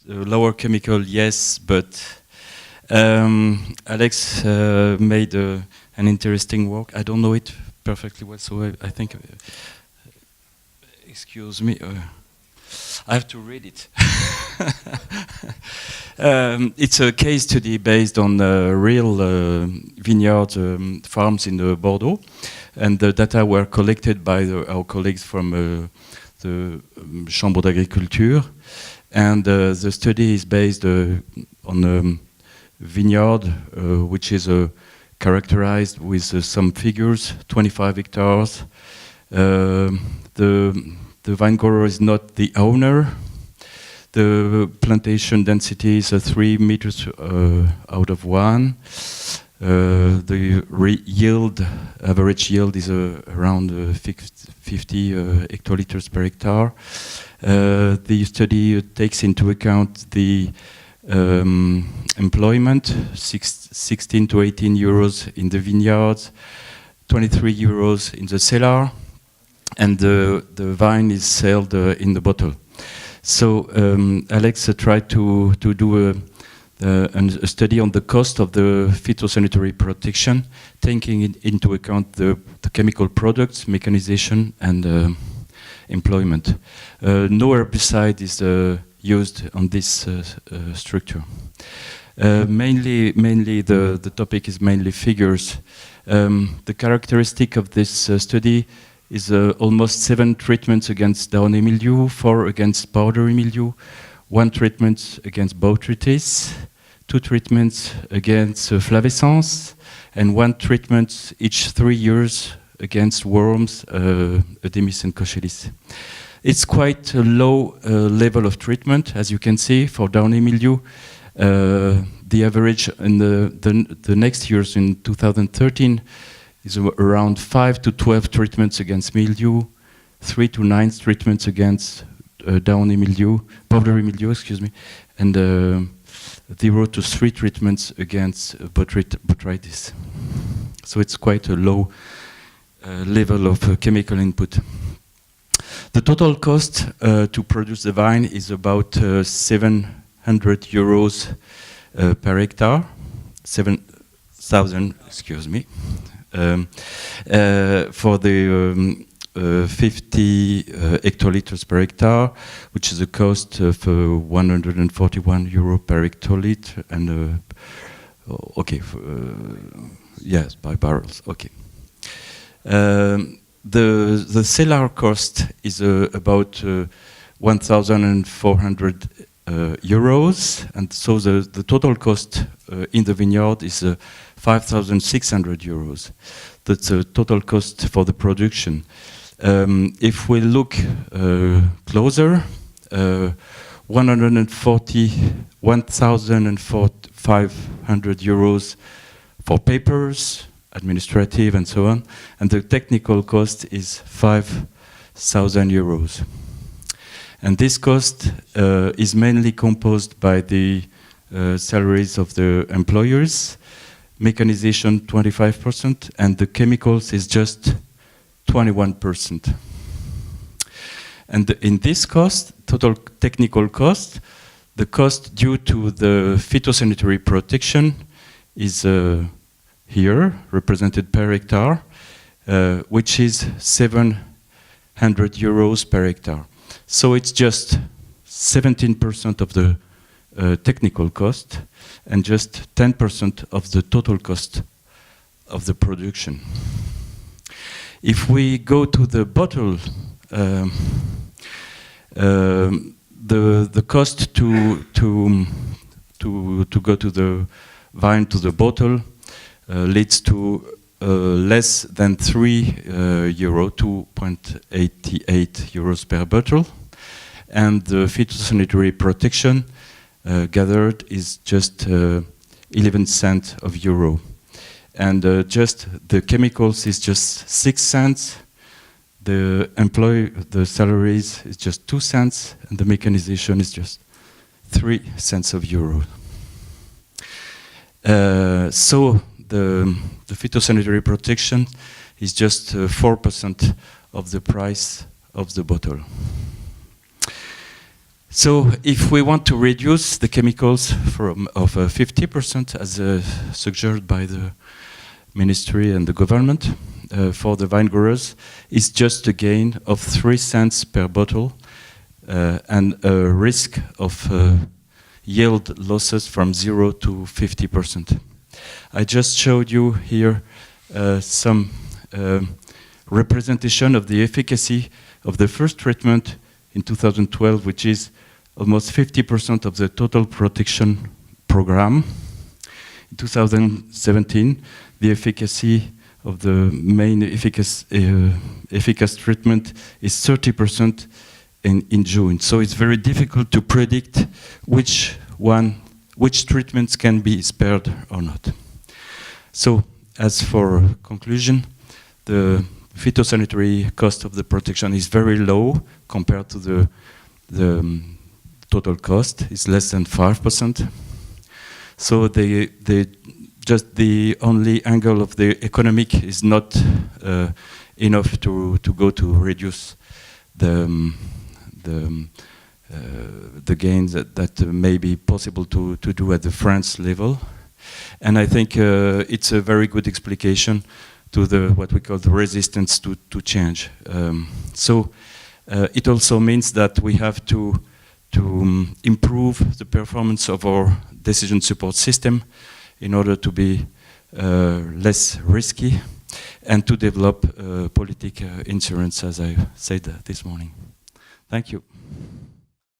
lower chemical, yes, but Alex made an interesting work. I don't know it perfectly well, so I think, excuse me, I have to read it. It's a case study based on real vineyard farms in Bordeaux, and the data were collected by our colleagues from the Chambre d'Agriculture, and the study is based on a vineyard which is characterized with some figures, 25 hectares. The vine grower is not the owner. The plantation density is 3 meters out of 1. The average yield is around 50 hectoliters per hectare. The study takes into account the employment, 16 to 18 euros in the vineyards, 23 euros in the cellar, and the vine is sold in the bottle. So Alex tried to do a study on the cost of the phytosanitary protection, taking into account the chemical products, mechanization, and employment. No herbicide is used on this structure. Mainly the topic is mainly figures. The characteristic of this study is almost 7 treatments against downy mildew, 4 against powdery mildew, 1 treatment against botrytis, 2 treatments against flavescence, and 1 treatment each 3 years against worms, Edemis and Cochelis. It's quite a low level of treatment, as you can see, for downy mildew. The average in the next years, in 2013, is around 5 to 12 treatments against mildew, 3 to 9 treatments against downy mildew, powdery mildew, excuse me, and 0 to 3 treatments against botrytis. So it's quite a low level of chemical input. The total cost to produce the vine is about 700 euros per hectare, 7,000, excuse me, for the 50 hectoliters per hectare, which is a cost of 141 euro per hectoliter, and okay, yes, by barrels, okay. The cellar cost is about 1,400 euros, and so the total cost in the vineyard is 5,600 euros. That's the total cost for the production. If we look closer, 1,500 euros for papers, administrative, and so on, and the technical cost is 5,000 euros. And this cost is mainly composed by the salaries of the employers, mechanization 25%, and the chemicals is just 21%. And in this cost, total technical cost, the cost due to the phytosanitary protection is here, represented per hectare, which is 700 euros per hectare. So it's just 17% of the technical cost and just 10% of the total cost of the production. If we go to the bottle, the cost to go to the vine to the bottle leads to less than 3 euro, 2.88 euros per bottle, and the phytosanitary protection gathered is just 11 cents of euro, and just the chemicals is just 6 cents. The salaries is just 2 cents, and the mechanization is just 3 cents of euro. So the phytosanitary protection is just 4% of the price of the bottle. So if we want to reduce the chemicals of 50%, as suggested by the ministry and the government, for the vine growers, is just a gain of 3 cents per bottle and a risk of yield losses from 0 to 50%. I just showed you here some representation of the efficacy of the first treatment in 2012, which is almost 50% of the total protection program. In 2017, the efficacy of the main efficacious treatment is 30% in June. So it's very difficult to predict which treatments can be spared or not. So as for conclusion, the phytosanitary cost of the protection is very low compared to the total cost. It's less than 5%. So just the only angle of the economic is not enough to go to reduce the gains that may be possible to do at the France level. And I think it's a very good explication to what we call the resistance to change. So it also means that we have to improve the performance of our decision support system in order to be less risky and to develop political insurance, as I said this morning. Thank you.